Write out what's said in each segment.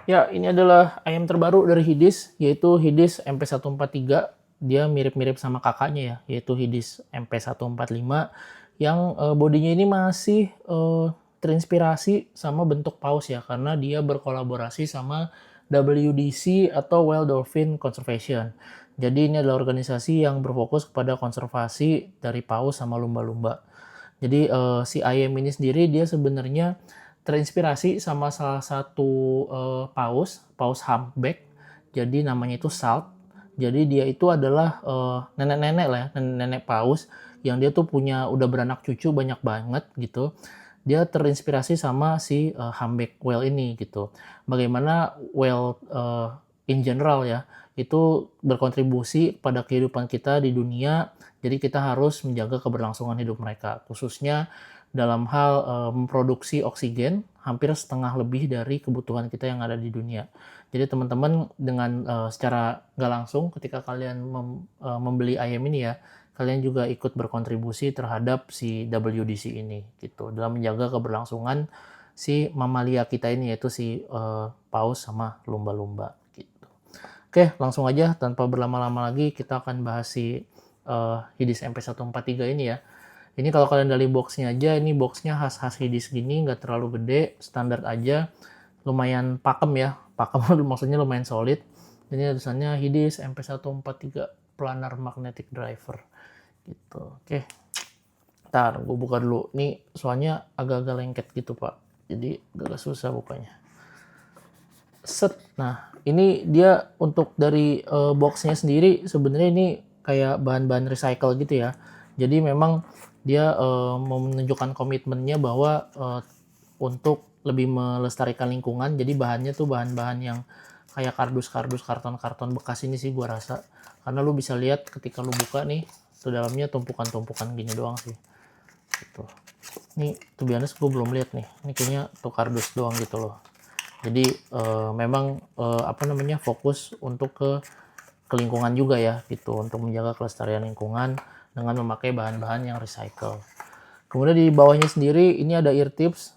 Ya, ini adalah ayam terbaru dari Hidis, yaitu Hidis MP143. Dia mirip-mirip sama kakaknya ya, yaitu Hidis MP145 yang bodinya ini masih terinspirasi sama bentuk paus ya, karena dia berkolaborasi sama WDC atau Wild Dolphin Conservation. Jadi ini adalah organisasi yang berfokus kepada konservasi dari paus sama lumba-lumba. Jadi si ayam ini sendiri dia sebenarnya terinspirasi sama salah satu paus humpback. Jadi namanya itu Salt. Jadi dia itu adalah nenek-nenek lah ya, nenek-nenek paus yang dia tuh punya udah beranak cucu banyak banget gitu. Dia terinspirasi sama si humpback whale ini gitu. Bagaimana whale in general ya itu berkontribusi pada kehidupan kita di dunia. Jadi kita harus menjaga keberlangsungan hidup mereka, khususnya dalam hal memproduksi oksigen hampir setengah lebih dari kebutuhan kita yang ada di dunia. Jadi teman-teman dengan secara nggak langsung ketika kalian membeli ayam ini ya, kalian juga ikut berkontribusi terhadap si WDC ini gitu dalam menjaga keberlangsungan si mamalia kita ini yaitu si paus sama lumba-lumba gitu. Oke, langsung aja tanpa berlama-lama lagi kita akan bahas si Hidis MP143 ini ya. Ini kalau kalian dari boxnya aja, ini boxnya khas-khas Hidis gini, nggak terlalu gede, standar aja, lumayan pakem ya, pakem maksudnya lumayan solid. Ini tulisannya Hidis MP143 Planar Magnetic Driver gitu. Oke, ntar gue buka dulu. Nih soalnya agak-agak lengket gitu pak, jadi agak susah bukanya. Set. Nah, ini dia untuk dari boxnya sendiri sebenarnya ini kayak bahan-bahan recycle gitu ya. Jadi memang dia mau menunjukkan komitmennya bahwa untuk lebih melestarikan lingkungan. Jadi bahannya tuh bahan-bahan yang kayak kardus-kardus, karton-karton bekas ini sih gua rasa. Karena lu bisa lihat ketika lu buka nih, tuh dalamnya tumpukan-tumpukan gini doang sih. Gitu. Nih, tuh biasanya gue belum lihat nih. Ini kayaknya tuh kardus doang gitu loh. Jadi memang apa namanya fokus untuk ke lingkungan juga ya gitu untuk menjaga kelestarian lingkungan dengan memakai bahan-bahan yang recycle. Kemudian di bawahnya sendiri ini ada ear tips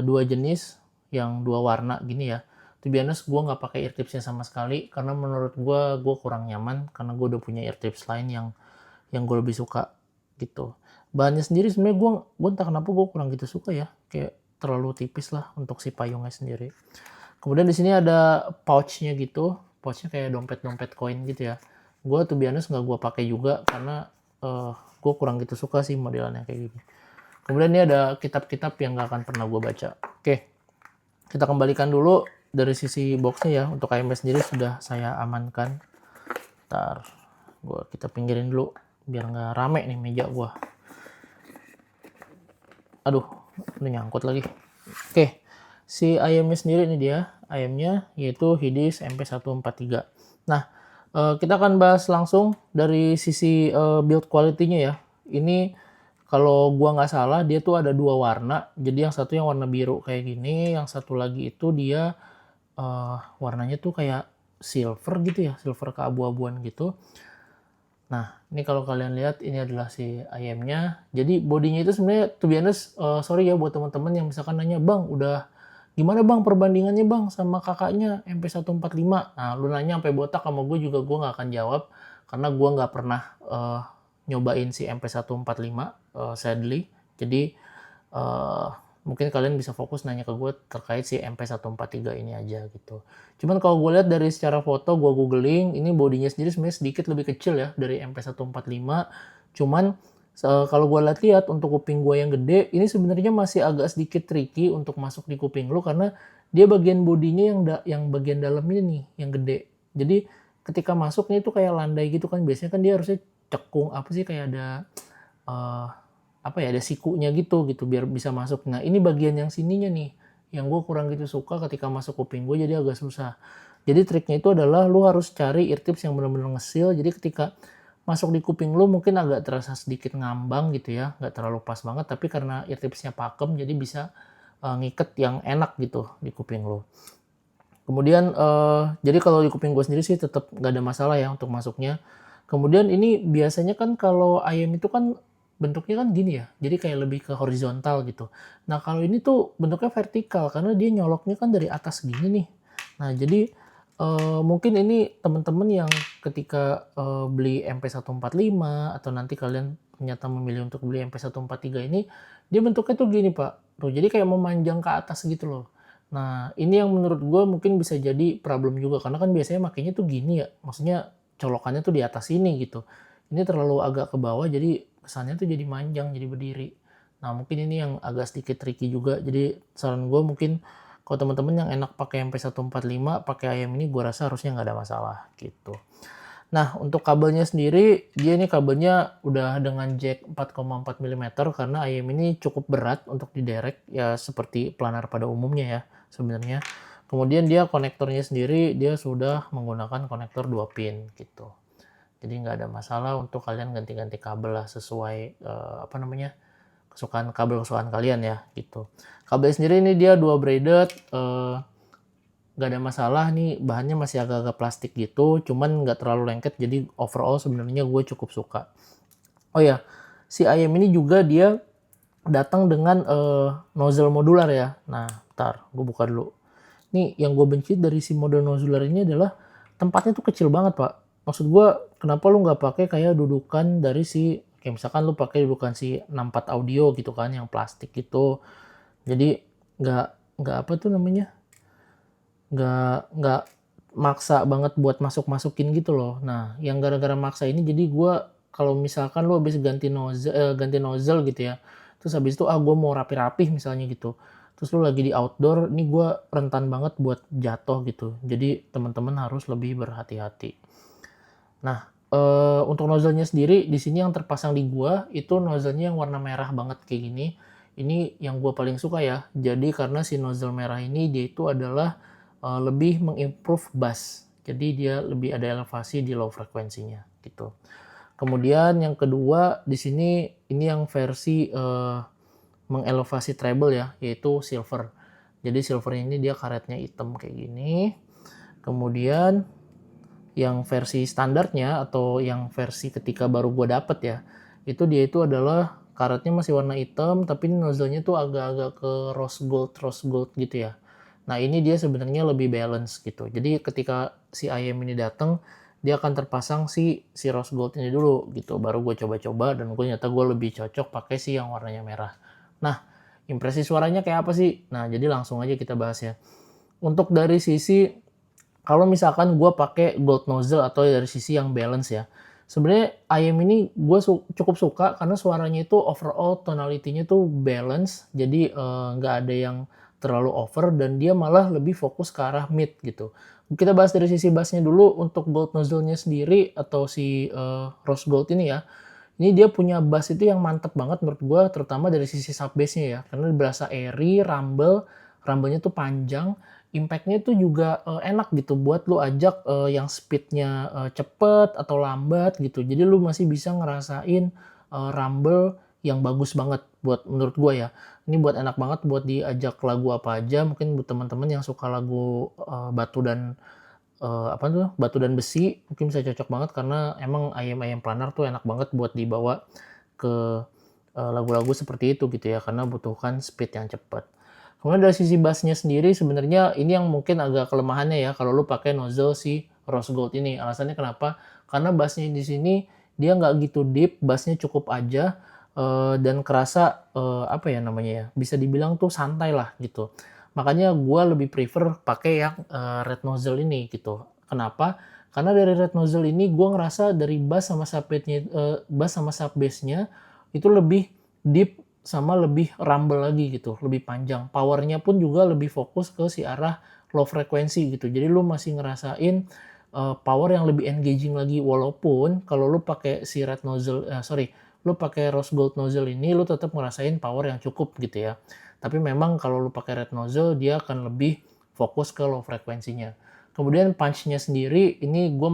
dua jenis yang dua warna gini ya. To be honest gue nggak pakai ear tipsnya sama sekali karena menurut gue kurang nyaman karena gue udah punya ear tips lain yang gue lebih suka gitu. Bahannya sendiri sebenarnya gue entah kenapa gue kurang gitu suka ya, kayak terlalu tipis lah untuk si payungnya sendiri. Kemudian di sini ada pouchnya gitu, pouchnya kayak dompet-dompet koin gitu ya. Gue tuh biasanya nggak gue pakai juga karena gue kurang gitu suka sih modelnya kayak gini. Kemudian ini ada kitab-kitab yang nggak akan pernah gue baca. Oke, kita kembalikan dulu dari sisi boxnya ya. Untuk KMS sendiri sudah saya amankan. Ntar kita pinggirin dulu biar nggak rame nih meja gue. Aduh, ini nyangkut lagi. Oke, si ayamnya sendiri ini dia, ayamnya yaitu Hidis MP143. Nah, kita akan bahas langsung dari sisi build quality-nya ya. Ini kalau gua nggak salah dia tuh ada dua warna. Jadi yang satu yang warna biru kayak gini, yang satu lagi itu dia warnanya tuh kayak silver gitu ya, silver keabu-abuan gitu. Nah, ini kalau kalian lihat ini adalah si ayamnya. Jadi bodinya itu sebenarnya to be honest, sorry ya buat teman-teman yang misalkan nanya, "Bang, udah gimana Bang perbandingannya Bang sama kakaknya MP145?" Nah, lu nanya sampai botak sama gue juga gue nggak akan jawab karena gue nggak pernah nyobain si MP145 sadly. Jadi mungkin kalian bisa fokus nanya ke gue terkait si MP143 ini aja gitu. Cuman kalau gue lihat dari secara foto, gue googling, ini bodinya sendiri sebenarnya sedikit lebih kecil ya dari MP145. Cuman kalau gue lihat untuk kuping gue yang gede, ini sebenarnya masih agak sedikit tricky untuk masuk di kuping lu karena dia bagian bodinya yang bagian dalam ini nih, yang gede. Jadi ketika masuknya itu kayak landai gitu kan, biasanya kan dia harusnya cekung apa sih kayak ada uh, apa ya ada sikunya gitu biar bisa masuk. Nah ini bagian yang sininya nih yang gue kurang gitu suka ketika masuk kuping gue jadi agak susah. Jadi triknya itu adalah lu harus cari ear tips yang benar-benar ngesil. Jadi ketika masuk di kuping lu mungkin agak terasa sedikit ngambang gitu ya, nggak terlalu pas banget. Tapi karena ear tipsnya pakem jadi bisa ngiket yang enak gitu di kuping lu. Kemudian jadi kalau di kuping gue sendiri sih tetap nggak ada masalah ya untuk masuknya. Kemudian ini biasanya kan kalau ayam itu kan bentuknya kan gini ya, jadi kayak lebih ke horizontal gitu. Nah kalau ini tuh bentuknya vertikal karena dia nyoloknya kan dari atas gini nih. Nah, jadi mungkin ini teman-teman yang ketika beli MP145 atau nanti kalian ternyata memilih untuk beli MP143 ini, dia bentuknya tuh gini Pak, tuh jadi kayak memanjang ke atas gitu loh. Nah, ini yang menurut gue mungkin bisa jadi problem juga, karena kan biasanya makainya tuh gini ya, maksudnya colokannya tuh di atas ini gitu. Ini terlalu agak ke bawah, jadi kesannya tuh jadi manjang, jadi berdiri. Nah, mungkin ini yang agak sedikit tricky juga, jadi saran gue mungkin kalau teman-teman yang enak pakai MP145, pakai ayam ini gue rasa harusnya nggak ada masalah gitu. Nah, untuk kabelnya sendiri, dia ini kabelnya udah dengan jack 4,4 mm karena ayam ini cukup berat untuk diderek, ya seperti planar pada umumnya ya sebenarnya. Kemudian dia konektornya sendiri, dia sudah menggunakan konektor 2 pin gitu. Jadi nggak ada masalah untuk kalian ganti-ganti kabel lah sesuai kesukaan kesukaan kalian ya gitu. Kabel sendiri ini dia dua braided, nggak ada masalah nih, bahannya masih agak-agak plastik gitu, cuman nggak terlalu lengket, jadi overall sebenarnya gue cukup suka. Oh ya, si ayam ini juga dia datang dengan nozzle modular ya. Nah, ntar gue buka dulu. Nih yang gue benci dari si model nozzler ini adalah tempatnya tuh kecil banget Pak. Maksud gue kenapa lu nggak pakai kayak dudukan dari si kayak misalkan lu pakai dudukan si 64 audio gitu kan yang plastik gitu. Jadi nggak nggak apa tuh namanya, nggak maksa banget buat masuk-masukin gitu loh. Nah, yang gara-gara maksa ini jadi gue kalau misalkan lu habis ganti nozzle gitu ya, terus habis itu gue mau rapi-rapih misalnya gitu. Terus lu lagi di outdoor, ini gue rentan banget buat jatuh gitu. Jadi teman-teman harus lebih berhati-hati. Nah, untuk nozzle-nya sendiri di sini yang terpasang di gua itu nozzle-nya yang warna merah banget kayak gini. Ini yang gua paling suka ya. Jadi karena si nozzle merah ini dia itu adalah lebih mengimprove bass. Jadi dia lebih ada elevasi di low frekuensinya gitu. Kemudian yang kedua di sini ini yang versi mengelevasi treble ya, yaitu silver. Jadi silver ini dia karetnya hitam kayak gini. Kemudian yang versi standarnya atau yang versi ketika baru gue dapet ya, itu dia itu adalah karetnya masih warna hitam tapi nozzle-nya tuh agak-agak ke rose gold gitu ya. Nah ini dia sebenarnya lebih balance gitu. Jadi ketika si ayam ini datang, dia akan terpasang si rose gold ini dulu gitu. Baru gue coba-coba dan gue nyata gue lebih cocok pakai si yang warnanya merah. Nah impresi suaranya kayak apa sih? Nah jadi langsung aja kita bahas ya. Untuk dari sisi kalau misalkan gue pakai gold nozzle atau dari sisi yang balance ya, sebenarnya ayam ini gue cukup suka karena suaranya itu overall tonality-nya tuh balance, jadi nggak ada yang terlalu over dan dia malah lebih fokus ke arah mid gitu. Kita bahas dari sisi bassnya dulu. Untuk gold nozzle-nya sendiri atau si rose gold ini ya, ini dia punya bass itu yang mantep banget menurut gue, terutama dari sisi sub bass-nya ya, karena berasa airy, rumble-nya tuh panjang, impact-nya tuh juga enak gitu buat lu ajak yang speed-nya cepet atau lambat gitu. Jadi lu masih bisa ngerasain rumble yang bagus banget buat menurut gue ya. Ini buat enak banget buat diajak lagu apa aja. Mungkin buat teman-teman yang suka lagu batu dan besi mungkin bisa cocok banget karena emang ayam-ayam planar tuh enak banget buat dibawa ke lagu-lagu seperti itu gitu ya, karena butuhkan speed yang cepat. Kemudian dari sisi bassnya sendiri sebenarnya ini yang mungkin agak kelemahannya ya kalau lu pakai nozzle si rose gold ini. Alasannya kenapa? Karena bassnya di sini dia nggak gitu deep, bassnya cukup aja dan kerasa apa ya namanya ya, bisa dibilang tuh santai lah gitu. Makanya gue lebih prefer pakai yang red nozzle ini gitu. Kenapa? Karena dari red nozzle ini gue ngerasa dari bass sama sub bassnya itu lebih deep sama lebih rumble lagi gitu, lebih panjang. Powernya pun juga lebih fokus ke si arah low frekuensi gitu. Jadi lu masih ngerasain power yang lebih engaging lagi, walaupun kalau lu pakai si lu pakai rose gold nozzle ini lu tetap ngerasain power yang cukup gitu ya. Tapi memang kalau lu pakai red nozzle dia akan lebih fokus ke low frekuensinya. Kemudian punch-nya sendiri ini gue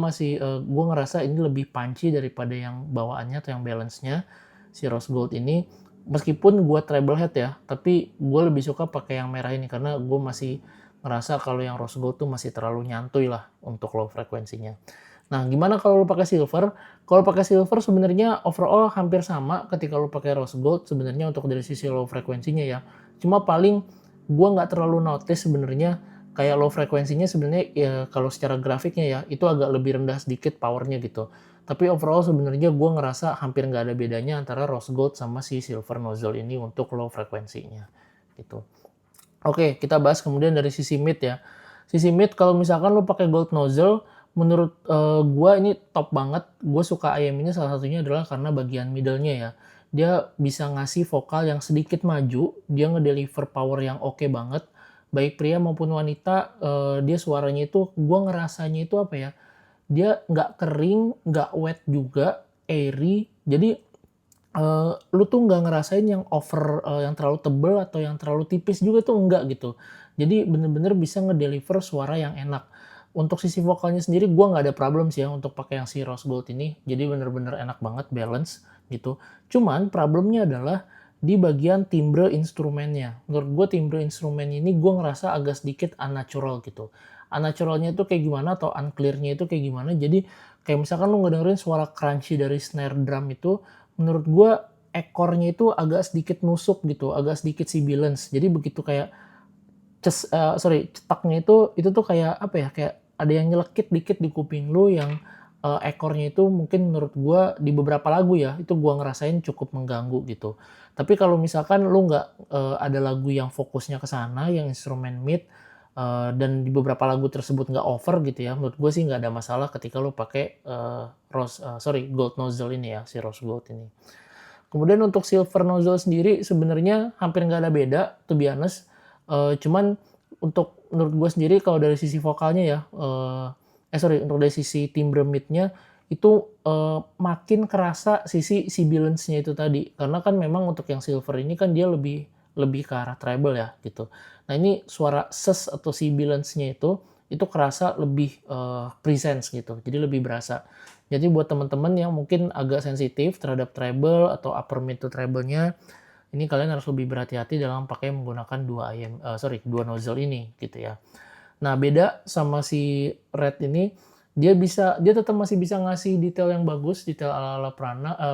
ngerasa ini lebih punchy daripada yang bawaannya atau yang balance-nya si rose gold ini. Meskipun gue treble head ya, tapi gue lebih suka pakai yang merah ini karena gue masih ngerasa kalau yang rose gold tuh masih terlalu nyantuy lah untuk low frekuensinya. Nah, gimana kalau lo pakai silver? Kalau pakai silver sebenarnya overall hampir sama ketika lo pakai rose gold sebenarnya untuk dari sisi low frekuensinya ya. Cuma paling gue nggak terlalu notice sebenarnya kayak low frekuensinya sebenarnya ya kalau secara grafiknya ya, itu agak lebih rendah sedikit powernya gitu. Tapi overall sebenarnya gue ngerasa hampir nggak ada bedanya antara rose gold sama si silver nozzle ini untuk low frekuensinya gitu. Oke, kita bahas kemudian dari sisi mid ya. Sisi mid kalau misalkan lo pakai gold nozzle, menurut gua ini top banget. Gue suka IM ini salah satunya adalah karena bagian middle-nya ya. Dia bisa ngasih vokal yang sedikit maju, dia ngedeliver power yang oke banget. Baik pria maupun wanita, dia suaranya itu, gua ngerasanya itu apa ya, dia nggak kering, nggak wet juga, airy. Jadi lu tuh nggak ngerasain yang over, yang terlalu tebel atau yang terlalu tipis juga tuh enggak gitu. Jadi bener-bener bisa ngedeliver suara yang enak. Untuk sisi vokalnya sendiri gua nggak ada problem sih ya untuk pakai yang si Rose Gold ini. Jadi bener-bener enak banget, balance gitu. Cuman problemnya adalah di bagian timbre instrumennya. Menurut gua timbre instrumen ini gua ngerasa agak sedikit unnatural gitu. Unnaturalnya itu kayak gimana atau unclear-nya itu kayak gimana, jadi kayak misalkan lu ngedengerin suara crunchy dari snare drum itu, menurut gua ekornya itu agak sedikit nusuk gitu, agak sedikit sibilance. Jadi begitu kayak cetaknya itu tuh kayak apa ya, kayak ada yang nyelekit dikit di kuping lu yang ekornya itu mungkin menurut gua di beberapa lagu ya, itu gua ngerasain cukup mengganggu gitu. Tapi kalau misalkan lu nggak ada lagu yang fokusnya ke sana, yang instrumen mid, dan di beberapa lagu tersebut nggak over gitu ya, menurut gue sih nggak ada masalah ketika lu pakai gold nozzle ini ya, si rose gold ini. Kemudian untuk silver nozzle sendiri sebenarnya hampir nggak ada beda, to be honest. Cuman untuk menurut gue sendiri kalau dari sisi vokalnya ya, untuk dari sisi timbre midnya itu makin kerasa sisi sibilance-nya itu tadi. Karena kan memang untuk yang silver ini kan dia lebih lebih ke arah treble ya gitu. Nah ini suara ses atau sibilance-nya itu kerasa lebih presence gitu. Jadi lebih berasa. Jadi buat teman-teman yang mungkin agak sensitif terhadap treble atau upper mid to treble-nya, ini kalian harus lebih berhati-hati dalam pakai menggunakan dua nozzle ini gitu ya. Nah, beda sama si Red ini, dia tetap masih bisa ngasih detail yang bagus, detail ala-ala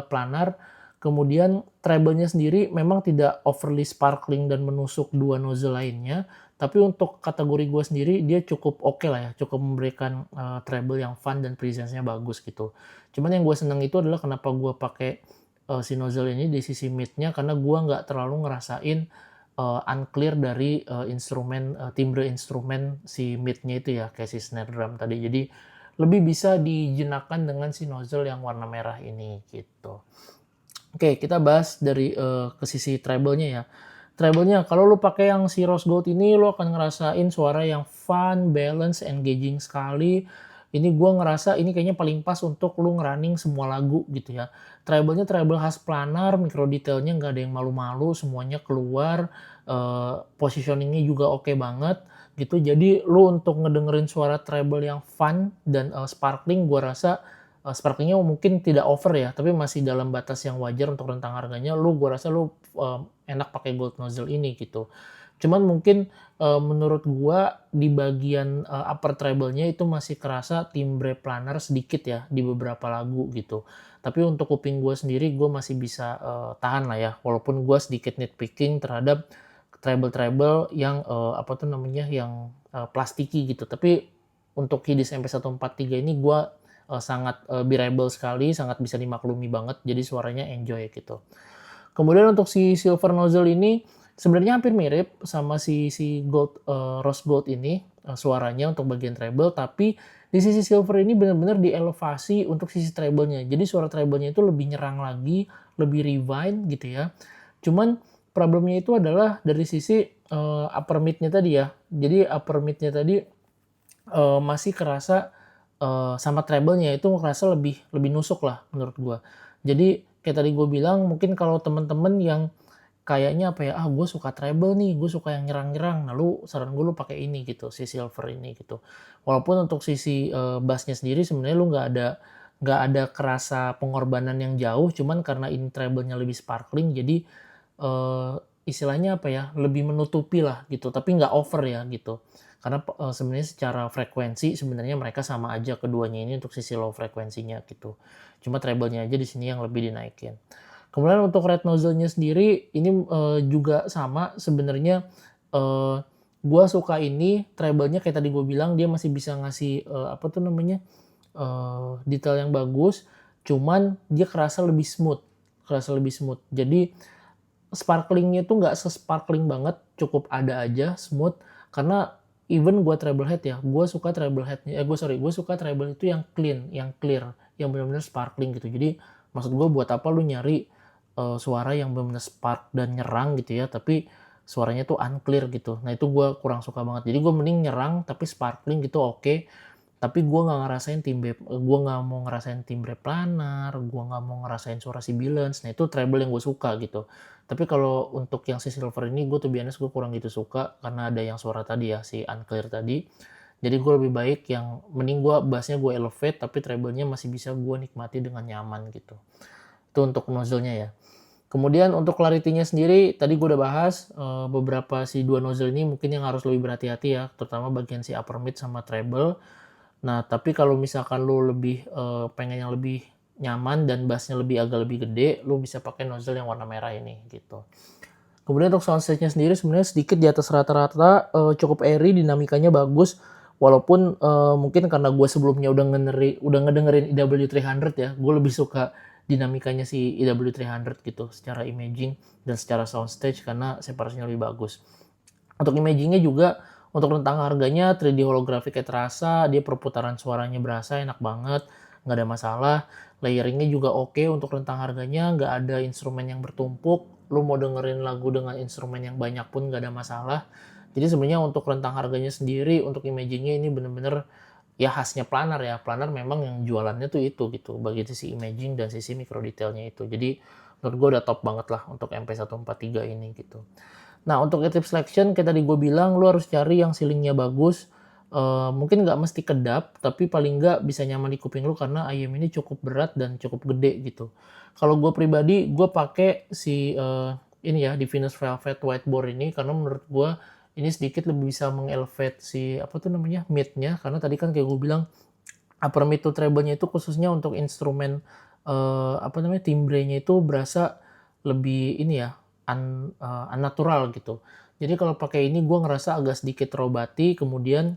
planar. Kemudian treble-nya sendiri memang tidak overly sparkling dan menusuk dua nozzle lainnya, tapi untuk kategori gue sendiri dia cukup oke lah ya, cukup memberikan treble yang fun dan presence-nya bagus gitu. Cuman yang gue seneng itu adalah kenapa gue pakai si nozzle ini di sisi mid-nya, karena gue nggak terlalu ngerasain unclear dari timbre instrumen si mid-nya itu ya, kayak si snare drum tadi. Jadi lebih bisa dijenakkan dengan si nozzle yang warna merah ini gitu. Oke, kita bahas dari ke sisi treble-nya ya. Treble-nya kalau lu pakai yang si rose gold ini lu akan ngerasain suara yang fun, balance, engaging sekali. Ini gua ngerasa ini kayaknya paling pas untuk lu ngerunning semua lagu gitu ya. Treble-nya treble khas planar, micro detailnya nggak ada yang malu-malu, semuanya keluar, positioning-nya juga oke banget gitu. Jadi lu untuk ngedengerin suara treble yang fun dan sparkling, gua rasa sparkling-nya mungkin tidak over ya, tapi masih dalam batas yang wajar untuk rentang harganya. Gua rasa lu enak pakai gold nozzle ini gitu. Cuman mungkin menurut gua di bagian upper treble-nya itu masih kerasa timbre planar sedikit ya di beberapa lagu gitu. Tapi untuk kuping gua sendiri gua masih bisa tahan lah ya, walaupun gua sedikit nitpicking terhadap treble-treble yang apa tuh namanya, yang plastiki gitu. Tapi untuk Hidis MP143 ini gua sangat bearable sekali, sangat bisa dimaklumi banget, jadi suaranya enjoy gitu. Kemudian untuk si silver nozzle ini sebenarnya hampir mirip sama si rose gold ini suaranya untuk bagian treble, tapi di sisi silver ini benar-benar dielevasi untuk sisi treble-nya. Jadi suara treble-nya itu lebih nyerang lagi, lebih refine gitu ya. Cuman problemnya itu adalah dari sisi upper mid-nya tadi ya. Jadi upper mid-nya tadi masih kerasa sama treble-nya itu ngerasa lebih lebih nusuk lah menurut gua. Jadi kayak tadi gue bilang mungkin kalau temen-temen yang kayaknya apa ya, ah gue suka treble nih, gue suka yang nyerang-nyerang. Nah saran gue lu pakai ini gitu, si silver ini gitu. Walaupun untuk sisi bassnya sendiri sebenarnya lu nggak ada kerasa pengorbanan yang jauh, cuman karena ini treble-nya lebih sparkling, jadi istilahnya apa ya, lebih menutupi lah gitu, tapi nggak over ya gitu. Karena sebenarnya secara frekuensi sebenarnya mereka sama aja keduanya ini untuk sisi low frekuensinya gitu. Cuma treble-nya aja di sini yang lebih dinaikin. Kemudian untuk red nozzle-nya sendiri ini juga sama sebenarnya, gue suka ini treble-nya kayak tadi gue bilang dia masih bisa ngasih apa tuh namanya detail yang bagus, cuman dia kerasa lebih smooth. Jadi sparklingnya itu nggak se-sparkling banget, cukup ada aja smooth karena even gue treble head ya, gue suka treble headnya, gue suka treble itu yang clean, yang clear, yang benar-benar sparkling gitu. Jadi maksud gue buat apa lu nyari suara yang benar-benar spark dan nyerang gitu ya, tapi suaranya tuh unclear gitu. Nah itu gue kurang suka banget. Jadi gue mending nyerang tapi sparkling gitu oke. Tapi gue nggak ngerasain gue nggak mau ngerasain timbre planar, gue nggak mau ngerasain suara sibilance. Nah itu treble yang gue suka gitu. Tapi kalau untuk yang si silver ini gue tuh biasanya gue kurang gitu suka karena ada yang suara tadi ya si unclear tadi. Jadi gue lebih baik yang mending gue bassnya gue elevate tapi treble-nya masih bisa gue nikmati dengan nyaman gitu. Itu untuk nozzle-nya ya. Kemudian untuk clarity-nya sendiri, tadi gue udah bahas beberapa si dua nozzle ini mungkin yang harus lebih berhati-hati ya, terutama bagian si upper mid sama treble. Nah, tapi kalau misalkan lu lebih pengen yang lebih nyaman dan bassnya agak lebih gede, lu bisa pakai nozzle yang warna merah ini gitu. Kemudian untuk soundstage-nya sendiri sebenarnya sedikit di atas rata-rata, cukup airy, dinamikanya bagus. Walaupun mungkin karena gue sebelumnya udah ngedengerin EW300 ya, gue lebih suka dinamikanya si EW300 gitu, secara imaging dan secara soundstage karena separasinya lebih bagus. Untuk imagingnya juga, untuk rentang harganya 3D holographic kayak terasa, dia perputaran suaranya berasa enak banget, nggak ada masalah. Layeringnya juga oke untuk rentang harganya, nggak ada instrumen yang bertumpuk. Lu mau dengerin lagu dengan instrumen yang banyak pun nggak ada masalah. Jadi sebenarnya untuk rentang harganya sendiri, untuk imagingnya ini bener-bener ya khasnya Planar ya. Planar memang yang jualannya tuh itu gitu, bagi sisi imaging dan sisi micro detailnya itu. Jadi menurut gue udah top banget lah untuk MP143 ini gitu. Nah, untuk active selection kayak tadi gue bilang, lu harus cari yang ceilingnya bagus. Mungkin nggak mesti kedap, tapi paling nggak bisa nyaman di kuping lu karena IM ini cukup berat dan cukup gede gitu. Kalau gue pribadi, gue pakai si ini ya, di Venus Velvet Whiteboard ini karena menurut gue ini sedikit lebih bisa mengelevate si apa tuh namanya mid-nya karena tadi kan kayak gue bilang upper mid to treble-nya itu khususnya untuk instrumen apa namanya timbrenya itu berasa lebih ini ya unnatural gitu. Jadi kalau pakai ini gue ngerasa agak sedikit robati, kemudian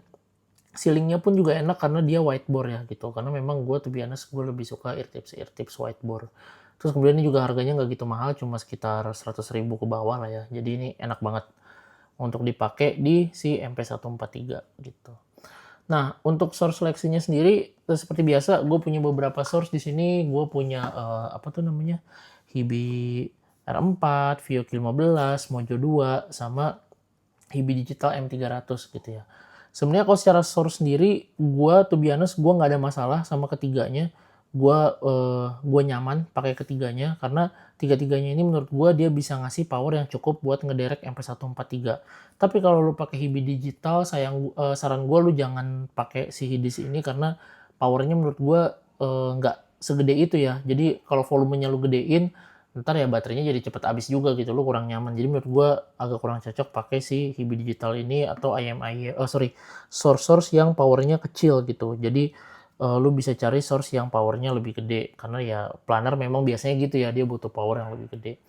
ceilingnya pun juga enak karena dia whiteboard ya gitu. Karena memang gue tuh biasa gue lebih suka eartips whiteboard. Terus kemudian ini juga harganya nggak gitu mahal, cuma sekitar 100.000 ke bawah lah ya. Jadi ini enak banget untuk dipakai di si MP143 gitu. Nah, untuk source seleksinya sendiri seperti biasa, gue punya beberapa source di sini. Gue punya apa tuh namanya Hibi R4, VOQ 15, Mojo 2, sama Hibi Digital M300 gitu ya. Sebenarnya kalau secara source sendiri, gue tuh biasa gue nggak ada masalah sama ketiganya. Gue nyaman pakai ketiganya karena tiga-tiganya ini menurut gue dia bisa ngasih power yang cukup buat ngederek MP143. Tapi kalau lu pakai Hibi Digital, saran gue lu jangan pakai si Hidis ini karena powernya menurut gue nggak segede itu ya. Jadi kalau volumenya lu gedein, ntar ya baterainya jadi cepet habis juga gitu, lu kurang nyaman. Jadi menurut gue agak kurang cocok pakai si Hibi Digital ini atau source yang powernya kecil gitu. Jadi lu bisa cari source yang powernya lebih gede karena ya planar memang biasanya gitu ya, dia butuh power yang lebih gede.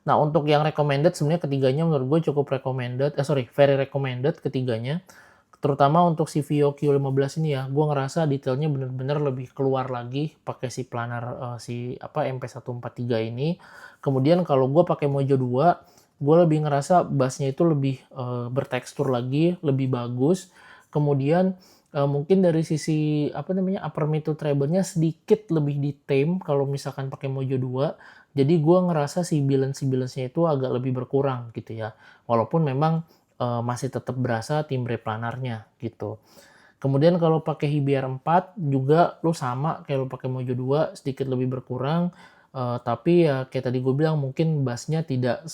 Nah, untuk yang recommended sebenarnya ketiganya menurut gue cukup very recommended ketiganya. Terutama untuk si Vio Q15 ini ya, gue ngerasa detailnya bener-bener lebih keluar lagi pakai si planar si apa MP143 ini. Kemudian kalau gue pakai Mojo 2, gue lebih ngerasa bassnya itu lebih bertekstur lagi, lebih bagus. Kemudian mungkin dari sisi apa namanya upper mid to treble-nya sedikit lebih di tame kalau misalkan pakai Mojo 2. Jadi gue ngerasa si balance-nya itu agak lebih berkurang gitu ya. Walaupun memang masih tetap berasa timbre planarnya gitu. Kemudian kalau pakai HBR 4 juga lu sama kayak lu pakai Mojo 2 sedikit lebih berkurang, tapi ya kayak tadi gue bilang mungkin bassnya tidak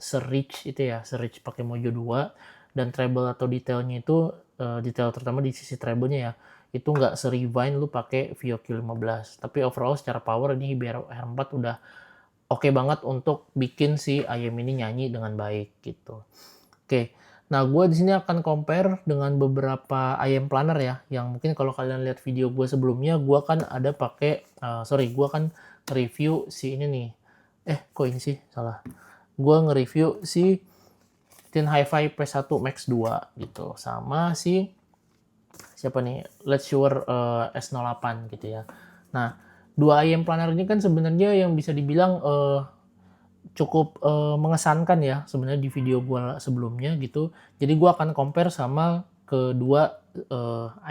se-rich itu ya, se-rich pakai Mojo 2 dan treble atau detailnya itu detail terutama di sisi treble-nya ya, itu nggak se-refine lu pakai Vio Q15. Tapi overall secara power ini HBR 4 udah oke banget untuk bikin si IM ini nyanyi dengan baik gitu. Oke, nah gue di sini akan compare dengan beberapa IM planner ya, yang mungkin kalau kalian lihat video gue sebelumnya, gue kan ada pakai, gue kan review si ini nih, kok ini sih salah, gue nge-review si Tin Hi-Fi P1 Max 2 gitu. Sama si siapa nih? Let's Sure S08 gitu ya. Nah, dua IM planner ini kan sebenarnya yang bisa dibilang cukup mengesankan ya sebenarnya di video gua sebelumnya gitu. Jadi gua akan compare sama kedua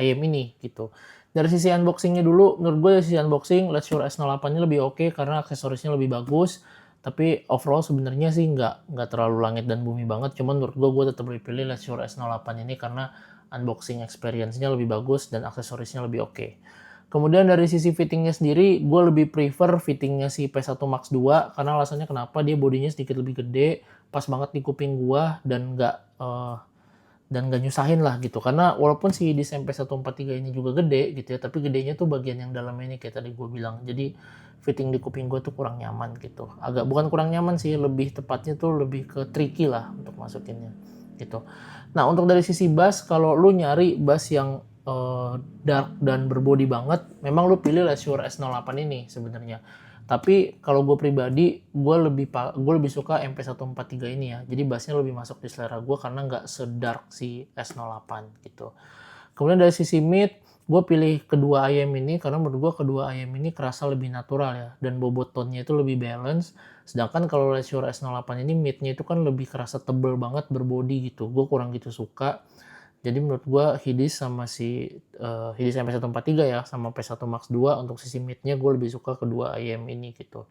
IM ini gitu. Dari sisi unboxingnya dulu, menurut gue dari sisi unboxing Let's Sure S08 ini lebih oke karena aksesorisnya lebih bagus. Tapi overall sebenarnya sih nggak terlalu langit dan bumi banget. Cuman menurut gue tetap lebih pilih Let's Sure S08 ini karena unboxing experience-nya lebih bagus dan aksesorisnya lebih oke. Kemudian dari sisi fittingnya sendiri, gue lebih prefer fittingnya si P1 Max 2 karena alasannya kenapa dia bodinya sedikit lebih gede, pas banget di kuping gue dan nggak nyusahin lah gitu. Karena walaupun si di MP143 ini juga gede gitu ya, tapi gedenya tuh bagian yang dalamnya ini kayak tadi gue bilang. Jadi fitting di kuping gue tuh kurang nyaman gitu. Agak bukan kurang nyaman sih, lebih tepatnya tuh lebih ke tricky lah untuk masukinnya gitu. Nah untuk dari sisi bass, kalau lu nyari bass yang dark dan berbody banget, memang lu pilih Shure S08 ini sebenarnya. Tapi kalau gue pribadi, gue lebih suka MP143 ini ya. Jadi bassnya lebih masuk di selera gue karena nggak sedark si S08 gitu. Kemudian dari sisi mid, gue pilih kedua IM ini karena menurut gue kedua IM ini kerasa lebih natural ya. Dan bobot tone-nya itu lebih balance. Sedangkan kalau Shure S08 ini midnya itu kan lebih kerasa tebel banget berbody gitu. Gue kurang gitu suka. Jadi menurut gue Hidis sama si Hidis MP143 ya sama P1 Max 2 untuk sisi midnya gue lebih suka kedua IM ini gitu.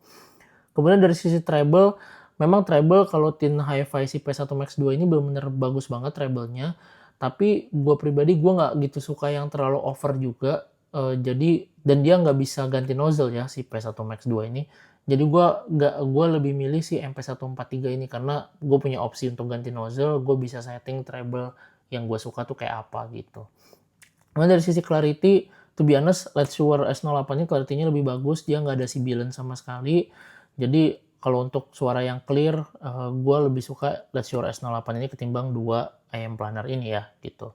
Kemudian dari sisi treble, memang treble kalau Tin Hi-Fi si P1 Max 2 ini benar-benar bagus banget treble-nya. Tapi gue pribadi gue nggak gitu suka yang terlalu over juga. Jadi dan dia nggak bisa ganti nozzle ya si P1 Max 2 ini. Jadi gue lebih milih si MP143 ini karena gue punya opsi untuk ganti nozzle, gue bisa setting treble yang gue suka tuh kayak apa gitu. Nah dari sisi clarity, to be honest, Let's Shure S08 ini clarity-nya lebih bagus, dia nggak ada sibilan sama sekali. Jadi kalau untuk suara yang clear, gue lebih suka Let's Shure S08 ini ketimbang dua IM planner ini ya gitu.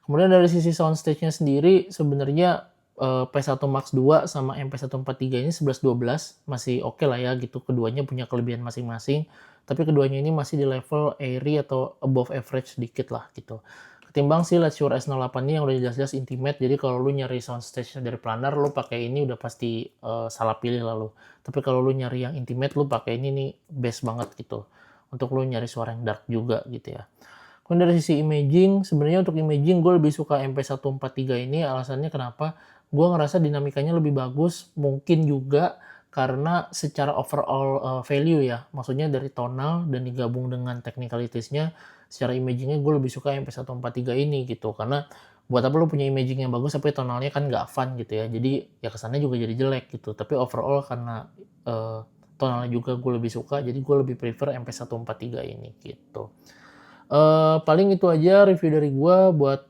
Kemudian dari sisi soundstage-nya sendiri, sebenarnya P1 Max 2 sama MP143 ini 11-12 masih oke lah ya gitu. Keduanya punya kelebihan masing-masing, tapi keduanya ini masih di level airy atau above average sedikit lah gitu. Ketimbang si Let's Shure S08 ini yang udah jelas-jelas intimate, jadi kalau lu nyari soundstage dari planner, lu pakai ini udah pasti salah pilih lalu. Tapi kalau lu nyari yang intimate, lu pakai ini nih best banget gitu. Untuk lu nyari suara yang dark juga gitu ya. Kemudian dari sisi imaging, sebenarnya untuk imaging gue lebih suka MP143 ini, alasannya kenapa? Gue ngerasa dinamikanya lebih bagus, mungkin juga karena secara overall value ya, maksudnya dari tonal dan digabung dengan technicalities-nya, secara imagingnya gue lebih suka MP143 ini gitu, karena buat apa lu punya imaging yang bagus tapi tonalnya kan nggak fun gitu ya, jadi ya kesannya juga jadi jelek gitu, tapi overall karena tonalnya juga gue lebih suka, jadi gue lebih prefer MP143 ini gitu. Paling itu aja review dari gue buat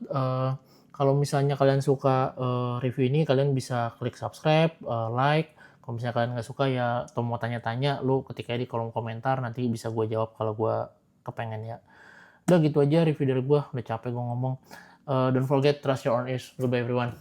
kalau misalnya kalian suka review ini, kalian bisa klik subscribe, like. Kalau misalnya kalian nggak suka ya atau mau tanya-tanya, lu ketik aja di kolom komentar, nanti bisa gue jawab kalau gue kepengen ya. Udah gitu aja review dari gue, udah capek gue ngomong. Don't forget, trust your own ears. Goodbye everyone.